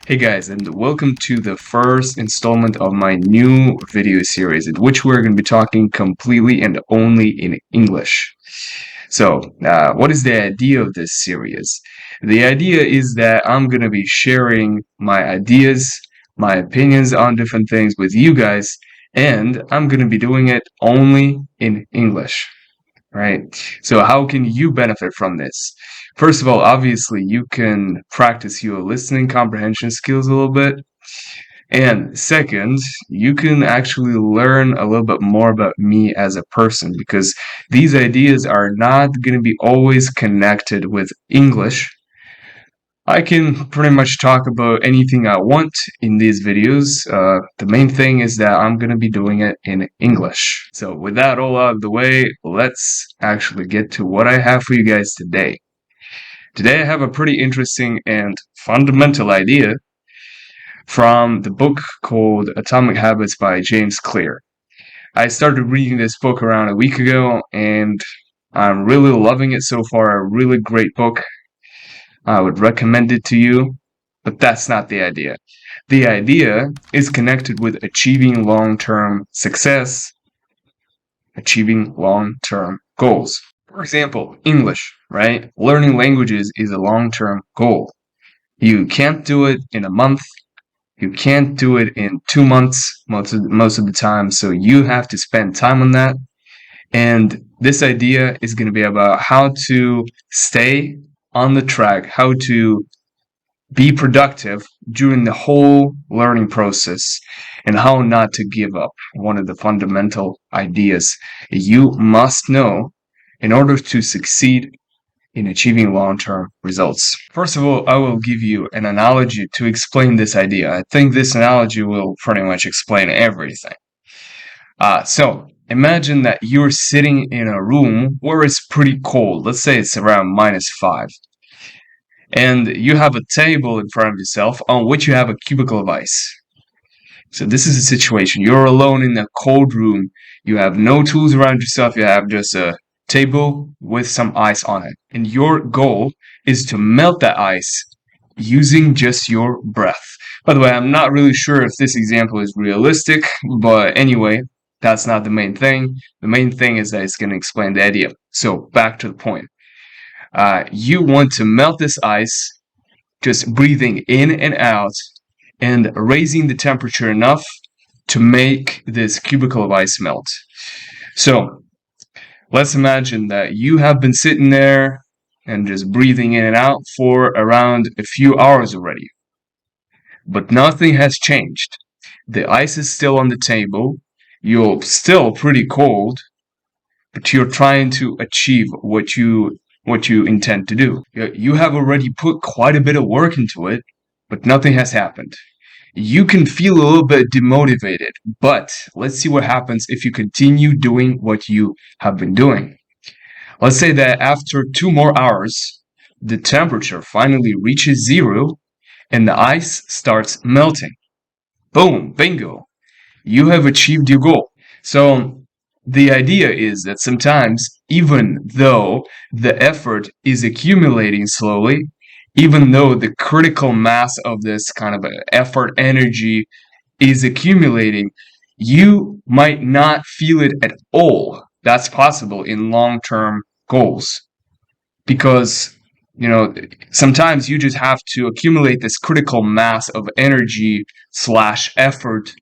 Hey guys, and welcome to the first installment of my new video series in which we're going to be talking completely and only in English. So, what is the idea of this series? The idea is that I'm going to be sharing my ideas, my opinions on different things with you guys, and I'm going to be doing it only in English. Right? So how can you benefit from this? First of all, obviously, you can practice your listening comprehension skills a little bit. And second, you can actually learn a little bit more about me as a person because these ideas are not going to be always connected with English. I can pretty much talk about anything I want in these videos. The main thing is that I'm going to be doing it in English. So with that all out of the way, let's actually get to what I have for you guys today. Today I have a pretty interesting and fundamental idea from the book called Atomic Habits by James Clear. I started reading this book around a week ago and I'm really loving it so far. A really great book. I would recommend it to you, but that's not the idea. The idea is connected with achieving long-term success, achieving long-term goals. For example, English, right? Learning languages is a long-term goal. You can't do it in a month. You can't do it in 2 months most of the time, so you have to spend time on that. And this idea is going to be about how to stay on the track, how to be productive during the whole learning process, and how not to give up. One of the fundamental ideas you must know in order to succeed in achieving long-term results. First of all, I will give you an analogy to explain this idea. I think this analogy will pretty much explain everything. So imagine that you're sitting in a room where it's pretty cold. Let's say it's around -5. And you have a table in front of yourself on which you have a cubicle of ice. So this is a situation. You're alone in a cold room. You have no tools around yourself. You have just a table with some ice on it. And your goal is to melt that ice using just your breath. By the way, I'm not really sure if this example is realistic, but anyway, that's not the main thing. The main thing is that it's going to explain the idea. So back to the point. You want to melt this ice, just breathing in and out and raising the temperature enough to make this cubicle of ice melt. So let's imagine that you have been sitting there and just breathing in and out for around a few hours already. But nothing has changed. The ice is still on the table. You're still pretty cold, but you're trying to achieve what you intend to do. You have already put quite a bit of work into it, but nothing has happened. You can feel a little bit demotivated, but let's see what happens if you continue doing what you have been doing. Let's say that after 2 more hours, the temperature finally reaches 0 and the ice starts melting. Boom, bingo. You have achieved your goal. So the idea is that sometimes, even though the effort is accumulating slowly, even though the critical mass of this kind of effort energy is accumulating, you might not feel it at all. That's possible in long-term goals. Because, sometimes you just have to accumulate this critical mass of energy / effort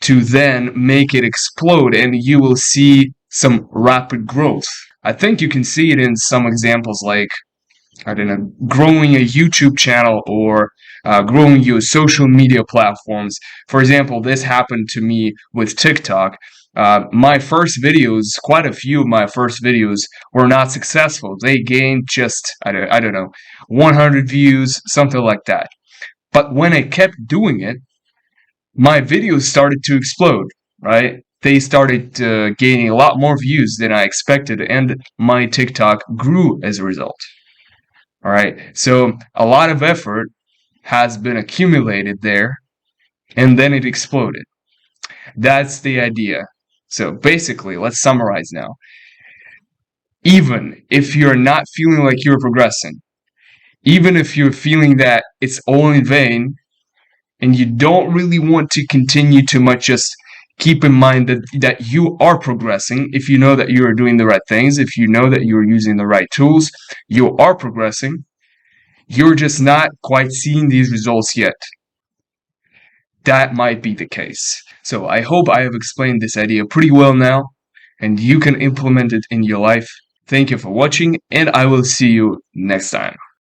to then make it explode, and you will see some rapid growth. I think you can see it in some examples like, I don't know, growing a YouTube channel or growing your social media platforms. For example, this happened to me with TikTok. My first videos, quite a few of my first videos were not successful. They gained just, I don't know, 100 views, something like that. But when I kept doing it, my videos started to explode, right? They started gaining a lot more views than I expected, and my TikTok grew as a result. All right, so a lot of effort has been accumulated there, and then it exploded. That's the idea. So basically, let's summarize now. Even if you're not feeling like you're progressing, even if you're feeling that it's all in vain, and you don't really want to continue too much, just keep in mind that you are progressing. If you know that you are doing the right things, if you know that you are using the right tools, you are progressing. You're just not quite seeing these results yet. That might be the case. So I hope I have explained this idea pretty well now, and you can implement it in your life. Thank you for watching, and I will see you next time.